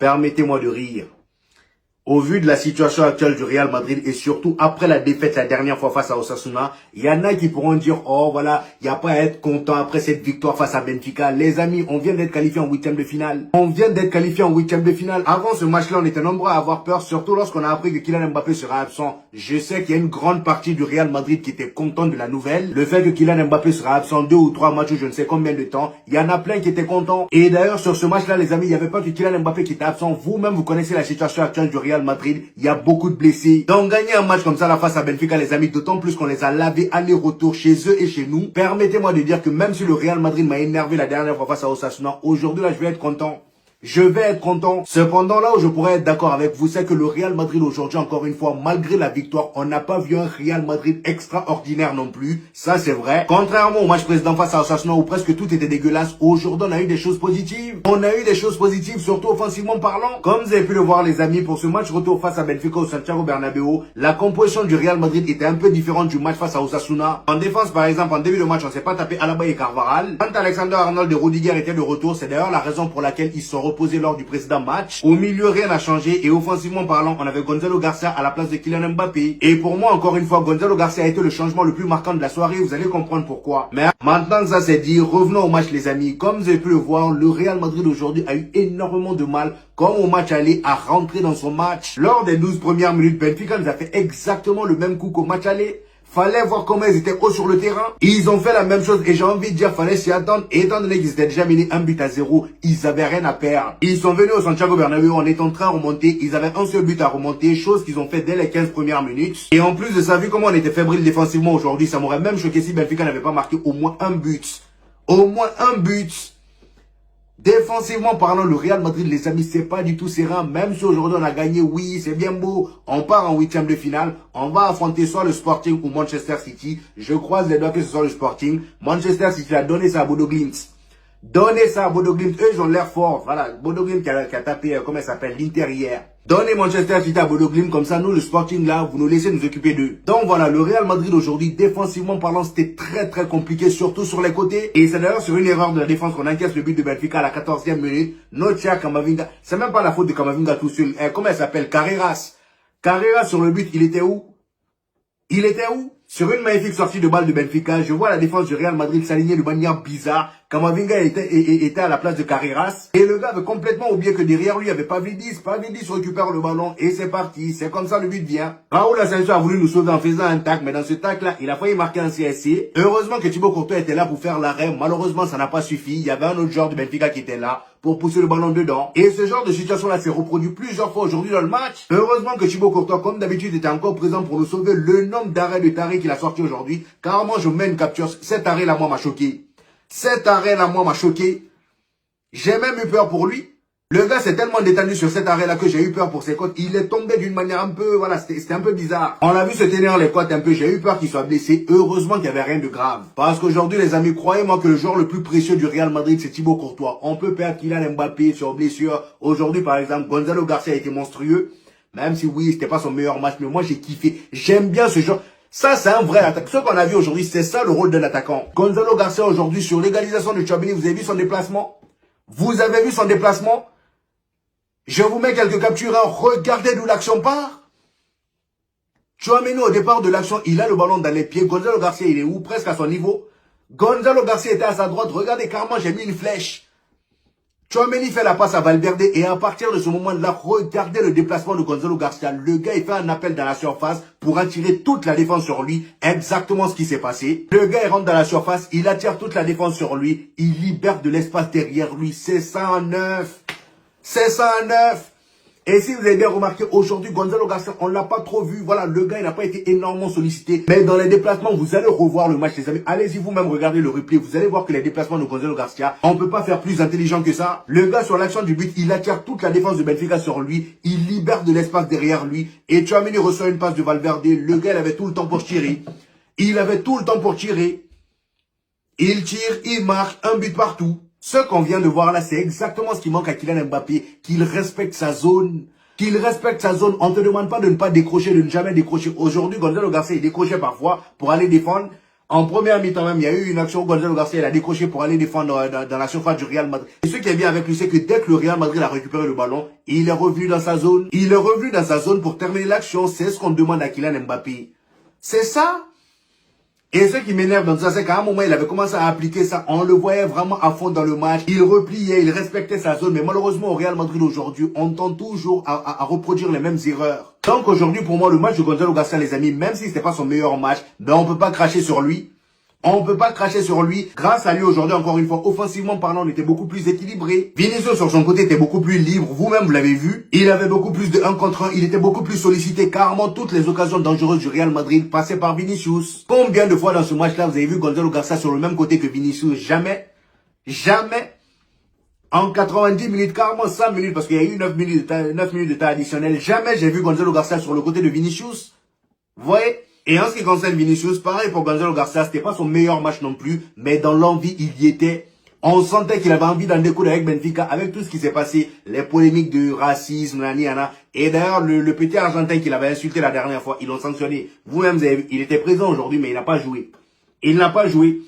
Permettez-moi de rire. Au vu de la situation actuelle du Real Madrid et surtout après la défaite la dernière fois face à Osasuna, il y en a qui pourront dire « Oh voilà, il n'y a pas à être content après cette victoire face à Benfica. » Les amis, on vient d'être qualifié en huitième de finale. On vient d'être qualifié en huitième de finale. Avant ce match-là, on était nombreux à avoir peur, surtout lorsqu'on a appris que Kylian Mbappé sera absent. Je sais qu'il y a une grande partie du Real Madrid qui était content de la nouvelle. Le fait que Kylian Mbappé sera absent 2 ou 3 matchs ou je ne sais combien de temps, il y en a plein qui étaient contents. Et d'ailleurs, sur ce match-là, les amis, il n'y avait pas que Kylian Mbappé qui était absent. Vous-même, vous connaissez la situation actuelle du Real Madrid. Il y a beaucoup de blessés. Donc gagner un match comme ça la face à Benfica, les amis, d'autant plus qu'on les a lavés aller-retour chez eux et chez nous. Permettez-moi de dire que même si le Real Madrid m'a énervé la dernière fois face à Osasuna, aujourd'hui là je vais être content. Je vais être content. Cependant, là où je pourrais être d'accord avec vous, c'est que le Real Madrid aujourd'hui, encore une fois, malgré la victoire, on n'a pas vu un Real Madrid extraordinaire non plus. Ça, c'est vrai. Contrairement au match précédent face à Osasuna où presque tout était dégueulasse, aujourd'hui, on a eu des choses positives. On a eu des choses positives, surtout offensivement parlant. Comme vous avez pu le voir, les amis, pour ce match retour face à Benfica au Santiago Bernabéu, la composition du Real Madrid était un peu différente du match face à Osasuna. En défense, par exemple, en début de match, on s'est pas tapé Alaba et Carvajal. Quand Alexander-Arnold et Rudiger étaient de retour, c'est d'ailleurs la raison pour laquelle ils sont reposé lors du précédent match. Au milieu, rien n'a changé et offensivement parlant, on avait Gonzalo Garcia à la place de Kylian Mbappé. Et pour moi, encore une fois, Gonzalo Garcia a été le changement le plus marquant de la soirée. Vous allez comprendre pourquoi. Mais maintenant que ça c'est dit, revenons au match, les amis. Comme vous avez pu le voir, le Real Madrid aujourd'hui a eu énormément de mal, comme au match aller, à rentrer dans son match. Lors des 12 premières minutes, Benfica nous a fait exactement le même coup qu'au match aller. Fallait voir comment ils étaient hauts sur le terrain. Ils ont fait la même chose et j'ai envie de dire, fallait s'y attendre. Et étant donné qu'ils étaient déjà menés 1-0, ils avaient rien à perdre. Ils sont venus au Santiago Bernabéu en étant en train de remonter. Ils avaient un seul but à remonter, chose qu'ils ont fait dès les 15 premières minutes. Et en plus de ça, vu comment on était fébrile défensivement aujourd'hui, ça m'aurait même choqué si Benfica n'avait pas marqué au moins un but. Au moins un but. Défensivement parlant, le Real Madrid, les amis, c'est pas du tout serein. Même si aujourd'hui on a gagné, oui, c'est bien beau. On part en huitième de finale. On va affronter soit le Sporting ou Manchester City. Je croise les doigts que ce soit le Sporting. Manchester City a donné ça à Bodo Glimt. Donnez ça à Bodo Glimt. Eux, ils ont l'air forts. Voilà, Bodo Glimt qui a tapé, comment elle s'appelle, l'Inter hier. Donnez Manchester City à Bodo Glimt, comme ça, nous, le Sporting, là, vous nous laissez nous occuper d'eux. Donc voilà, le Real Madrid aujourd'hui, défensivement parlant, c'était très compliqué, surtout sur les côtés. Et c'est d'ailleurs sur une erreur de la défense qu'on encaisse le but de Benfica à la 14e minute. Notre cher Camavinga, c'est même pas la faute de Camavinga tout seul. Comment elle s'appelle? Carreras. Carreras sur le but, il était où? Il était où? Sur une magnifique sortie de balle de Benfica, je vois la défense du Real Madrid s'aligner de manière bizarre. Camavinga était à la place de Carreras. Et le gars avait complètement oublié que derrière lui, il n'y avait Pavlidis. Pavlidis récupère le ballon et c'est parti. C'est comme ça le but vient. Raúl Asensio a voulu nous sauver en faisant un tac, mais dans ce tac-là, il a failli marquer un CSC. Heureusement que Thibaut Courtois était là pour faire l'arrêt. Malheureusement, ça n'a pas suffi. Il y avait un autre joueur de Benfica qui était là pour pousser le ballon dedans. Et ce genre de situation-là s'est reproduit plusieurs fois aujourd'hui dans le match. Heureusement que Thibaut Courtois, comme d'habitude, était encore présent pour nous sauver. Le nombre d'arrêts de taré qu'il a sorti aujourd'hui. Car moi, je mets une capture. Cet arrêt-là, moi, m'a choqué. Cet arrêt-là, moi, m'a choqué. J'ai même eu peur pour lui. Le gars s'est tellement détendu sur cet arrêt-là que j'ai eu peur pour ses côtes. Il est tombé d'une manière un peu, voilà, c'était un peu bizarre. On l'a vu se tenir les côtes un peu. J'ai eu peur qu'il soit blessé. Heureusement qu'il n'y avait rien de grave. Parce qu'aujourd'hui, les amis, croyez-moi que le joueur le plus précieux du Real Madrid, c'est Thibaut Courtois. On peut perdre Kylian Mbappé sur blessure. Aujourd'hui, par exemple, Gonzalo Garcia a été monstrueux. Même si oui, c'était pas son meilleur match, mais moi, j'ai kiffé. J'aime bien ce genre. Ça, c'est un vrai attaquant. Ce qu'on a vu aujourd'hui, c'est ça le rôle d'un attaquant. Gonzalo Garcia aujourd'hui, sur l'égalisation de Tchouaméni, vous avez vu son déplacement? Vous avez vu son déplacement? Je vous mets quelques captures. Hein. Regardez d'où l'action part. Tchouaméni, au départ de l'action, il a le ballon dans les pieds. Gonzalo Garcia, il est où? Presque à son niveau. Gonzalo Garcia était à sa droite. Regardez, carrément, j'ai mis une flèche. Tchouaméni fait la passe à Valverde et à partir de ce moment-là, regardez le déplacement de Gonzalo Garcia. Le gars, il fait un appel dans la surface pour attirer toute la défense sur lui. Exactement ce qui s'est passé. Le gars, il rentre dans la surface, il attire toute la défense sur lui. Il libère de l'espace derrière lui. C'est 109. C'est 109. Et si vous avez bien remarqué, aujourd'hui, Gonzalo Garcia, on ne l'a pas trop vu. Voilà, le gars, il n'a pas été énormément sollicité. Mais dans les déplacements, vous allez revoir le match, les amis. Allez-y vous-même, regardez le replay. Vous allez voir que les déplacements de Gonzalo Garcia, on ne peut pas faire plus intelligent que ça. Le gars, sur l'action du but, il attire toute la défense de Benfica sur lui. Il libère de l'espace derrière lui. Et Tchouaméni reçoit une passe de Valverde. Le gars, il avait tout le temps pour tirer. Il avait tout le temps pour tirer. Il tire, il marque, un but partout. Ce qu'on vient de voir là, c'est exactement ce qui manque à Kylian Mbappé, qu'il respecte sa zone. Qu'il respecte sa zone. On ne te demande pas de ne pas décrocher, de ne jamais décrocher. Aujourd'hui, Gonzalo Garcia, il décrochait parfois pour aller défendre. En première mi-temps même, il y a eu une action où Gonzalo Garcia il a décroché pour aller défendre dans la surface du Real Madrid. Et ce qui est bien avec lui, c'est que dès que le Real Madrid a récupéré le ballon, il est revenu dans sa zone. Il est revenu dans sa zone pour terminer l'action. C'est ce qu'on demande à Kylian Mbappé. C'est ça. Et ce qui m'énerve dans tout ça, c'est qu'à un moment, il avait commencé à appliquer ça. On le voyait vraiment à fond dans le match. Il repliait, il respectait sa zone. Mais malheureusement, au Real Madrid aujourd'hui, on tend toujours à reproduire les mêmes erreurs. Donc aujourd'hui, pour moi, le match de Gonzalo Garcia, les amis, même si c'était pas son meilleur match, ben on peut pas cracher sur lui. On peut pas cracher sur lui. Grâce à lui, aujourd'hui, encore une fois, offensivement parlant, on était beaucoup plus équilibré. Vinicius, sur son côté, était beaucoup plus libre. Vous-même, vous l'avez vu. Il avait beaucoup plus de 1 contre 1. Il était beaucoup plus sollicité. Carrément, toutes les occasions dangereuses du Real Madrid passaient par Vinicius. Combien de fois dans ce match-là, vous avez vu Gonzalo Garcia sur le même côté que Vinicius? Jamais. Jamais. En 90 minutes, carrément 100 minutes, parce qu'il y a eu 9 minutes de temps additionnel. Jamais j'ai vu Gonzalo Garcia sur le côté de Vinicius. Vous voyez? Et en ce qui concerne Vinicius, pareil pour Gonzalo Garcia, c'était pas son meilleur match non plus, mais dans l'envie, il y était. On sentait qu'il avait envie d'en découdre avec Benfica, avec tout ce qui s'est passé, les polémiques de racisme, naniana. Et d'ailleurs, le petit Argentin qu'il avait insulté la dernière fois, ils l'ont sanctionné. Vous-même, vous avez vu, il était présent aujourd'hui, mais il n'a pas joué. Il n'a pas joué.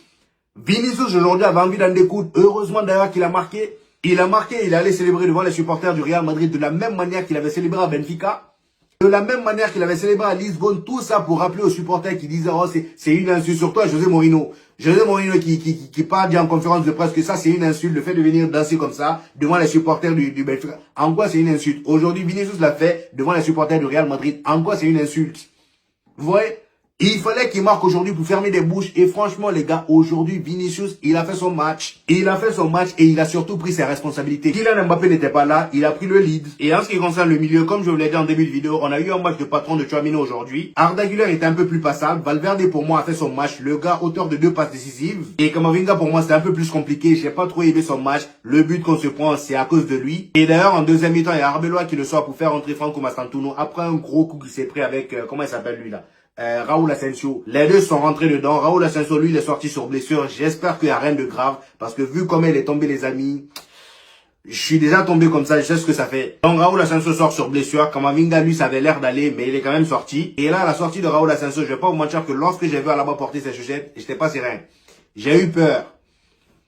Vinicius aujourd'hui avait envie d'en découdre. Heureusement d'ailleurs qu'il a marqué. Il a marqué, il est allé célébrer devant les supporters du Real Madrid de la même manière qu'il avait célébré à Benfica. De la même manière qu'il avait célébré à Lisbonne, tout ça pour rappeler aux supporters qui disaient, oh, c'est une insulte, surtout à José Mourinho. José Mourinho qui parle dit en conférence de presse que ça c'est une insulte, le fait de venir danser comme ça, devant les supporters du Benfica. En quoi c'est une insulte? Aujourd'hui, Vinicius l'a fait devant les supporters du Real Madrid. En quoi c'est une insulte? Vous voyez? Il fallait qu'il marque aujourd'hui pour fermer des bouches. Et franchement, les gars, aujourd'hui, Vinicius, il a fait son match. Il a fait son match et il a surtout pris ses responsabilités. Kylian Mbappé n'était pas là, il a pris le lead. Et en ce qui concerne le milieu, comme je vous l'ai dit en début de vidéo, on a eu un match de patron de Tchouaméni aujourd'hui. Arda Güler était un peu plus passable. Valverde, pour moi, a fait son match. Le gars, auteur de 2 passes décisives. Et Camavinga, pour moi, c'était un peu plus compliqué. J'ai pas trop aimé son match. Le but qu'on se prend, c'est à cause de lui. Et d'ailleurs, en deuxième mi-temps, il y a Arbeloa qui le sort pour faire entrer Franco Mastantuono. Après un gros coup qu'il s'est pris avec, comment il s'appelle lui là? Raúl Asensio. Les deux sont rentrés dedans. Raúl Asensio, lui, il est sorti sur blessure. J'espère qu'il n'y a rien de grave. Parce que vu comment il est tombé, les amis, je suis déjà tombé comme ça. Je sais ce que ça fait. Donc, Raúl Asensio sort sur blessure. Camavinga, lui, ça avait l'air d'aller, mais il est quand même sorti. Et là, à la sortie de Raúl Asensio, je vais pas vous mentir que lorsque j'ai vu Alaba porter ses chaussettes, j'étais pas serein. J'ai eu peur.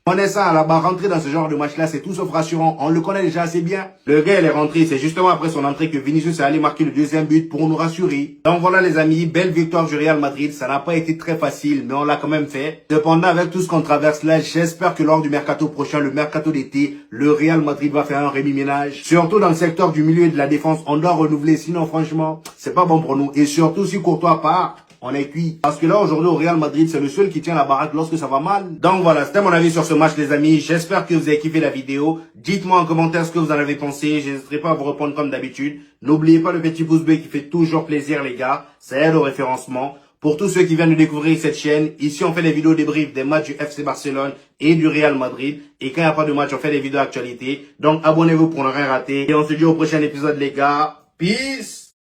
Connaissant Alaba, rentrer dans ce genre de match-là, c'est tout sauf rassurant. On le connaît déjà assez bien. Le gars, il est rentré. C'est justement après son entrée que Vinicius est allé marquer le deuxième but pour nous rassurer. Donc voilà, les amis, belle victoire du Real Madrid. Ça n'a pas été très facile, mais on l'a quand même fait. Cependant, avec tout ce qu'on traverse là, j'espère que lors du mercato prochain, le mercato d'été, le Real Madrid va faire un remue-ménage. Surtout dans le secteur du milieu et de la défense, on doit renouveler. Sinon, franchement, c'est pas bon pour nous. Et surtout, si Courtois part, on est cuit. Parce que là, aujourd'hui, au Real Madrid, c'est le seul qui tient la baraque lorsque ça va mal. Donc voilà, c'était mon avis sur ce match, les amis. J'espère que vous avez kiffé la vidéo. Dites-moi en commentaire ce que vous en avez pensé. Je n'hésiterai pas à vous répondre comme d'habitude. N'oubliez pas le petit pouce bleu qui fait toujours plaisir, les gars. Ça aide au référencement. Pour tous ceux qui viennent de découvrir cette chaîne, ici, on fait des vidéos débriefs des matchs du FC Barcelone et du Real Madrid. Et quand il n'y a pas de match, on fait des vidéos actualité. Donc, abonnez-vous pour ne rien rater. Et on se dit au prochain épisode, les gars. Peace!